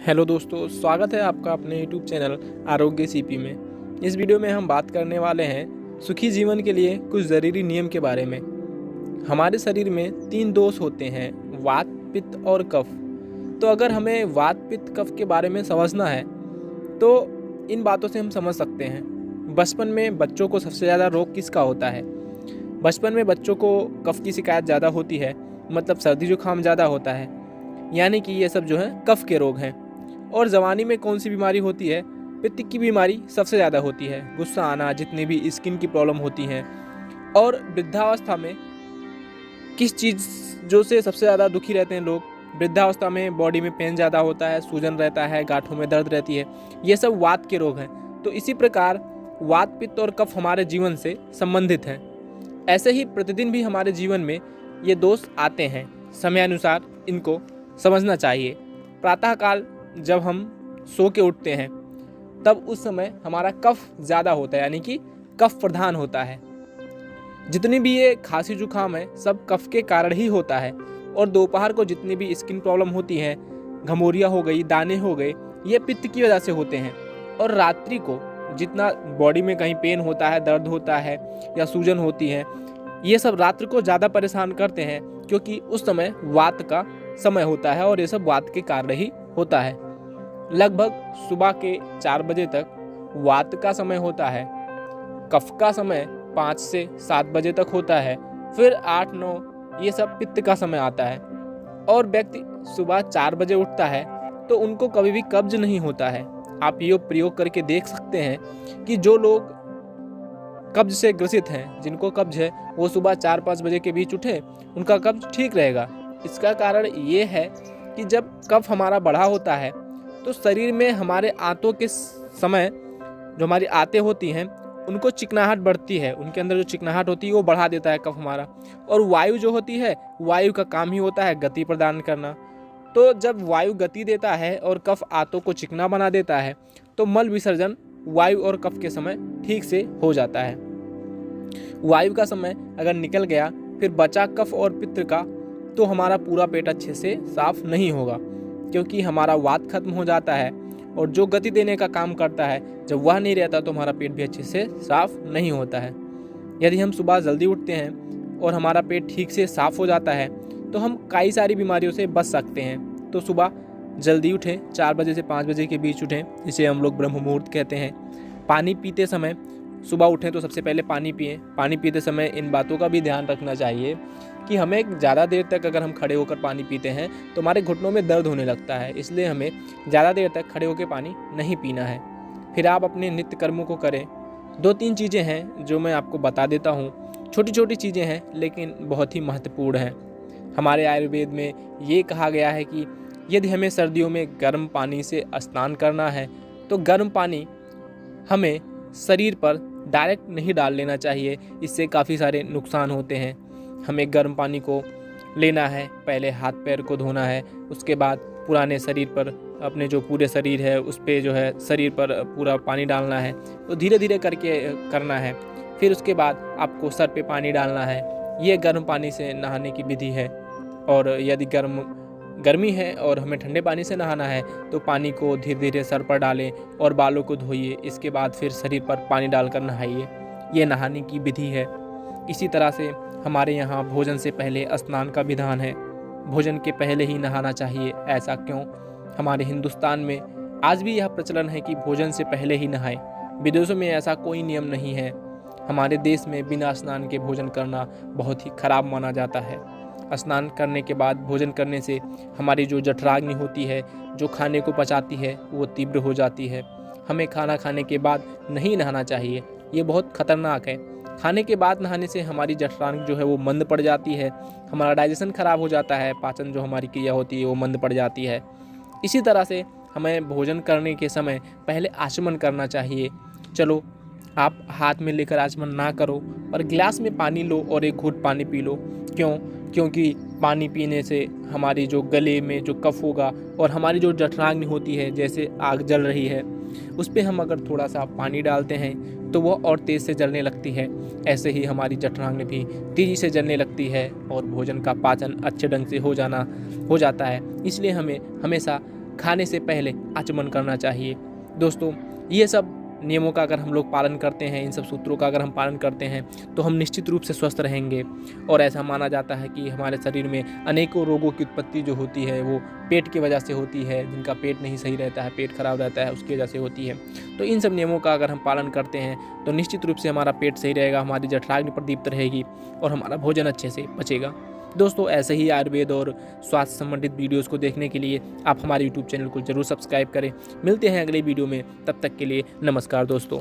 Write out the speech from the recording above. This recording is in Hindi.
हेलो दोस्तों, स्वागत है आपका अपने यूट्यूब चैनल आरोग्य सीपी में। इस वीडियो में हम बात करने वाले हैं सुखी जीवन के लिए कुछ ज़रूरी नियम के बारे में। हमारे शरीर में 3 दोष होते हैं, वात, पित्त और कफ। तो अगर हमें वात, पित्त, कफ के बारे में समझना है तो इन बातों से हम समझ सकते हैं। बचपन में बच्चों को सबसे ज़्यादा रोग किसका होता है? बचपन में बच्चों को कफ की शिकायत ज़्यादा होती है, मतलब सर्दी जुकाम ज़्यादा होता है, यानी कि ये सब जो है कफ के रोग हैं। और जवानी में कौन सी बीमारी होती है? पित्त की बीमारी सबसे ज़्यादा होती है, गुस्सा आना, जितनी भी स्किन की प्रॉब्लम होती हैं। और वृद्धावस्था में किस चीज़ जो से सबसे ज़्यादा दुखी रहते हैं लोग? वृद्धावस्था में बॉडी में पेन ज़्यादा होता है, सूजन रहता है, गांठों में दर्द रहती है। ये सब वात के रोग हैं। तो इसी प्रकार वात, पित्त और कफ हमारे जीवन से संबंधित हैं। ऐसे ही प्रतिदिन भी हमारे जीवन में ये दोष आते हैं। समयानुसार इनको समझना चाहिए। प्रातःकाल जब हम सो के उठते हैं तब उस समय हमारा कफ ज़्यादा होता है, यानी कि कफ प्रधान होता है। जितनी भी ये खांसी जुकाम है सब कफ के कारण ही होता है। और दोपहर को जितनी भी स्किन प्रॉब्लम होती हैं, घमौरियाँ हो गई, दाने हो गए, ये पित्त की वजह से होते हैं। और रात्रि को जितना बॉडी में कहीं पेन होता है, दर्द होता है या सूजन होती है, ये सब रात्रि को ज़्यादा परेशान करते हैं, क्योंकि उस समय वात का समय होता है और ये सब वात के कारण ही होता है। लगभग सुबह के 4 बजे तक वात का समय होता है, कफ का समय 5 से 7 बजे तक होता है, फिर 8-9 ये सब पित्त का समय आता है। और व्यक्ति सुबह 4 बजे उठता है तो उनको कभी भी कब्ज नहीं होता है। आप ये प्रयोग करके देख सकते हैं कि जो लोग कब्ज से ग्रसित हैं, जिनको कब्ज है, वो सुबह 4-5 बजे के बीच उठे, उनका कब्ज ठीक रहेगा। इसका कारण ये है कि जब कफ हमारा बढ़ा होता है तो शरीर में हमारे आंतों के समय जो हमारी आंतें होती हैं उनको चिकनाहट बढ़ती है, उनके अंदर जो चिकनाहट होती है वो बढ़ा देता है कफ हमारा। और वायु जो होती है, वायु का काम ही होता है गति प्रदान करना। तो जब वायु गति देता है और कफ आंतों को चिकना बना देता है तो मल विसर्जन वायु और कफ के समय ठीक से हो जाता है। वायु का समय अगर निकल गया फिर बचा कफ और पित्त का, तो हमारा पूरा पेट अच्छे से साफ नहीं होगा, क्योंकि हमारा वात खत्म हो जाता है। और जो गति देने का काम करता है, जब वह नहीं रहता तो हमारा पेट भी अच्छे से साफ नहीं होता है। यदि हम सुबह जल्दी उठते हैं और हमारा पेट ठीक से साफ हो जाता है तो हम कई सारी बीमारियों से बच सकते हैं। तो सुबह जल्दी उठें, 4 बजे से 5 बजे के बीच उठें, इसे हम लोग ब्रह्म मुहूर्त कहते हैं। पानी पीते समय, सुबह उठें तो सबसे पहले पानी पिएं। पानी पीते समय इन बातों का भी ध्यान रखना चाहिए कि हमें ज़्यादा देर तक अगर हम खड़े होकर पानी पीते हैं तो हमारे घुटनों में दर्द होने लगता है, इसलिए हमें ज़्यादा देर तक खड़े होकर पानी नहीं पीना है। फिर आप अपने नित्य कर्मों को करें। 2-3 चीज़ें हैं जो मैं आपको बता देता हूँ। छोटी छोटी चीज़ें हैं लेकिन बहुत ही महत्वपूर्ण हैं। हमारे आयुर्वेद में ये कहा गया है कि यदि हमें सर्दियों में गर्म पानी से स्नान करना है तो गर्म पानी हमें शरीर पर डायरेक्ट नहीं डाल लेना चाहिए, इससे काफ़ी सारे नुकसान होते हैं। हमें गर्म पानी को लेना है, पहले हाथ पैर को धोना है, उसके बाद पुराने शरीर पर, अपने जो पूरे शरीर है उस पर जो है शरीर पर पूरा पानी डालना है। तो धीरे धीरे करके करना है। फिर उसके बाद आपको सर पे पानी डालना है। ये गर्म पानी से नहाने की विधि है। और यदि गर्मी है और हमें ठंडे पानी से नहाना है तो पानी को धीरे धीरे सर पर डालें और बालों को धोइए। इसके बाद फिर शरीर पर पानी डालकर नहाइए। ये नहाने की विधि है। इसी तरह से हमारे यहाँ भोजन से पहले स्नान का विधान है। भोजन के पहले ही नहाना चाहिए। ऐसा क्यों? हमारे हिंदुस्तान में आज भी यह प्रचलन है कि भोजन से पहले ही नहाएं। विदेशों में ऐसा कोई नियम नहीं है। हमारे देश में बिना स्नान के भोजन करना बहुत ही खराब माना जाता है। स्नान करने के बाद भोजन करने से हमारी जो जठराग्नि होती है, जो खाने को पचाती है, वो तीव्र हो जाती है। हमें खाना खाने के बाद नहीं नहाना चाहिए, ये बहुत खतरनाक है। खाने के बाद नहाने से हमारी जठराग्नि जो है वो मंद पड़ जाती है, हमारा डाइजेशन खराब हो जाता है, पाचन जो हमारी क्रिया होती है वो मंद पड़ जाती है। इसी तरह से हमें भोजन करने के समय पहले आचमन करना चाहिए। चलो, आप हाथ में लेकर आचमन ना करो, पर गिलास में पानी लो और एक घूंट पानी पी लो। क्यों? क्योंकि पानी पीने से हमारी जो गले में जो कफ होगा और हमारी जो जठराग्नि होती है, जैसे आग जल रही है, उस पर हम अगर थोड़ा सा पानी डालते हैं तो वह और तेज़ से जलने लगती है। ऐसे ही हमारी जठराग्नि भी तेज़ी से जलने लगती है और भोजन का पाचन अच्छे ढंग से हो जाता है। इसलिए हमें हमेशा खाने से पहले आचमन करना चाहिए। दोस्तों, ये सब नियमों का अगर हम लोग पालन करते हैं, इन सब सूत्रों का अगर हम पालन करते हैं तो हम निश्चित रूप से स्वस्थ रहेंगे। और ऐसा माना जाता है कि हमारे शरीर में अनेकों रोगों की उत्पत्ति जो होती है वो पेट की वजह से होती है। जिनका पेट नहीं सही रहता है, पेट खराब रहता है, उसकी वजह से होती है। तो इन सब नियमों का अगर हम पालन करते हैं तो निश्चित रूप से हमारा पेट सही रहेगा, हमारी जठराग्नि प्रदीप्त रहेगी और हमारा भोजन अच्छे से पचेगा। दोस्तों, ऐसे ही आयुर्वेद और स्वास्थ्य संबंधित वीडियोस को देखने के लिए आप हमारे यूट्यूब चैनल को जरूर सब्सक्राइब करें। मिलते हैं अगले वीडियो में, तब तक के लिए नमस्कार दोस्तों।